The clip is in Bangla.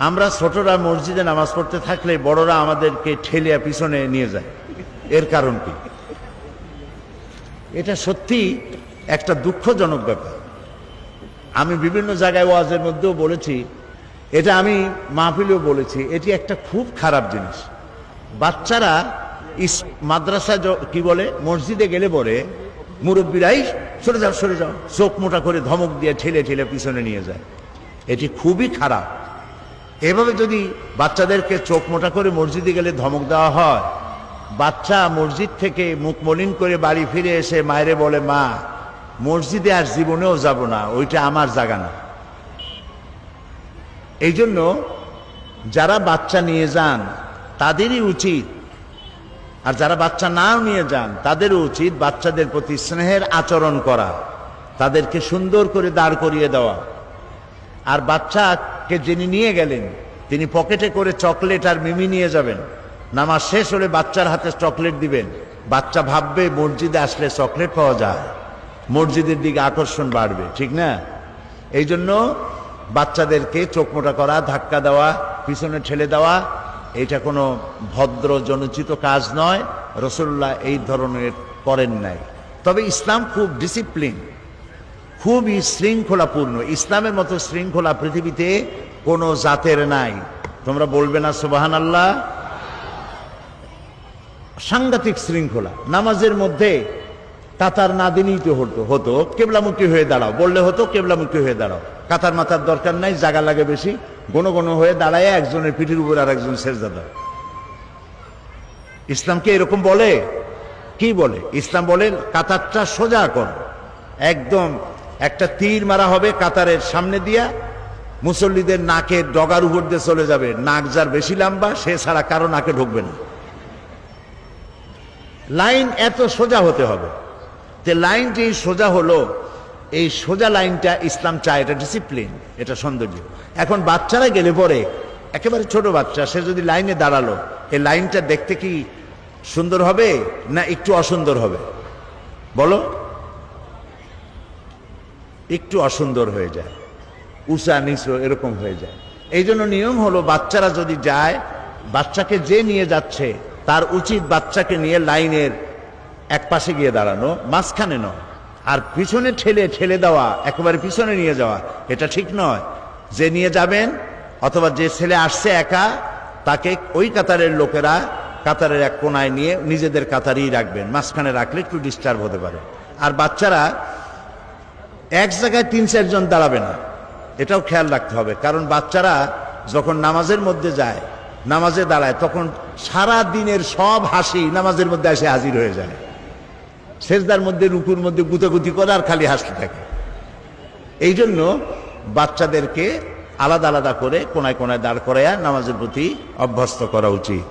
আমরা ছোটরা মসজিদে নামাজ পড়তে থাকলে বড়রা আমাদেরকে ঠেলিয়া পিছনে নিয়ে যায়। এর কারণ কি? এটা সত্যি একটা দুঃখজনক ব্যাপার। আমি বিভিন্ন জায়গায় ওয়াজের মধ্যেও বলেছি, এটা আমি মাহফিলেও বলেছি, এটি একটা খুব খারাপ জিনিস। বাচ্চারা মাদ্রাসায় কি বলে, মসজিদে গেলে পরে মুরব্বীরাই সরে যাও সরে যাও, চোখ মোটা করে ধমক দিয়ে ঠেলে ঠেলে পিছনে নিয়ে যায়। এটি খুবই খারাপ। এভাবে যদি বাচ্চাদেরকে চোখ মোটা করে মসজিদে গেলে ধমক দেওয়া হয়, বাচ্চা মসজিদ থেকে মুখ মলিন করে বাড়ি ফিরে এসে মায়েরে বলে, মা মসজিদে আর জীবনেও যাব না, ওইটা আমার জায়গা না। এই জন্য যারা বাচ্চা নিয়ে যান তাদেরই উচিত, আর যারা বাচ্চা নাও নিয়ে যান তাদেরও উচিত বাচ্চাদের প্রতি স্নেহের আচরণ করা, তাদেরকে সুন্দর করে দাঁড় করিয়ে দেওয়া। আর বাচ্চাকে যিনি নিয়ে গেলেন তিনি পকেটে করে চকলেট আর মিমি নিয়ে যাবেন। নামাজ শেষ হলে বাচ্চার হাতে চকলেট দিবেন। বাচ্চা ভাববে মসজিদে আসলে চকলেট পাওয়া যায়, মসজিদের দিকে আকর্ষণ বাড়বে, ঠিক না? এই জন্য বাচ্চাদেরকে চোখ মোটা করা, ধাক্কা দেওয়া, পিছনে ঠেলে দেওয়া, এটা কোনো ভদ্র জনোচিত কাজ নয়। রাসূলুল্লাহ এই ধরনের করেন নাই। তবে ইসলাম খুব ডিসিপ্লিন, খুবই শৃঙ্খলাপূর্ণ। ইসলামের মতো শৃঙ্খলা পৃথিবীতে কোনো জাতের নাই। তোমরা বলবে না সুবহানাল্লাহ? সাংঘাতিক শৃঙ্খলা। নামাজের মধ্যে কাতার না দিলেই তো হতো কেবলামুখী হয়ে দাঁড়াও বললে হতো, কেবলামুখী হয়ে দাঁড়াও। কাতার মাথার দরকার নাই, জায়গা লাগে বেশি। গণ হয়ে দাঁড়ায় একজনের পিঠের উপর আর একজন সেজদা দাও। ইসলামকে এরকম বলে? কি বলে? ইসলাম বলে কাতারটা সোজা কর, একদম একটা তীর মারা হবে কাতারের সামনে দিয়া, মুসল্লিদের নাকের ডগার উপর দিয়ে চলে যাবে। নাক যার বেশি লম্বা সে ছাড়া কারো নাকে ঢুকবে না। লাইন এত সোজা হতে হবে। যে লাইন যে সোজা হলো, এই সোজা লাইনটা ইসলাম চায়, এটা ডিসিপ্লিন, এটা সৌন্দর্য। এখন বাচ্চারা গেলে পরে, একেবারে ছোট বাচ্চা, সে যদি লাইনে দাঁড়ালো, এই লাইনটা দেখতে কি সুন্দর হবে না একটু অসুন্দর হবে? বলো? একটু অসুন্দর হয়ে যায়, উঁচা নিচু এরকম হয়ে যায়। এই জন্য নিয়ম হলো বাচ্চারা যদি যায়, বাচ্চাকে যে নিয়ে যাচ্ছে তার উচিত বাচ্চাকে নিয়ে লাইনের এক পাশে গিয়ে দাঁড়ানো, মাঝখানে নয়। আর পিছনে ঠেলে দেওয়া, একেবারে পিছনে নিয়ে যাওয়া, এটা ঠিক নয়। যে নিয়ে যাবেন অথবা যে ছেলে আসছে একা, তাকে ওই কাতারের লোকেরা কাতারের এক কোনায় নিয়ে নিজেদের কাতারেই রাখবেন। মাঝখানে রাখলে একটু ডিস্টার্ব হতে পারে। আর বাচ্চারা এক জায়গায় ৩-৪ জন দাঁড়াবে না, এটাও খেয়াল রাখতে হবে। কারণ বাচ্চারা যখন নামাজের মধ্যে যায়, নামাজে দাঁড়ায়, তখন সারা দিনের সব হাসি নামাজের মধ্যে এসে হাজির হয়ে যায়। সেজদার মধ্যে, রুকুর মধ্যে গুতাগুতি করে আর খালি হাসতে থাকে। এই জন্য বাচ্চাদেরকে আলাদা আলাদা করে কোনায় কোনায় দাঁড় করাইয়া নামাজের প্রতি অভ্যস্ত করা উচিত।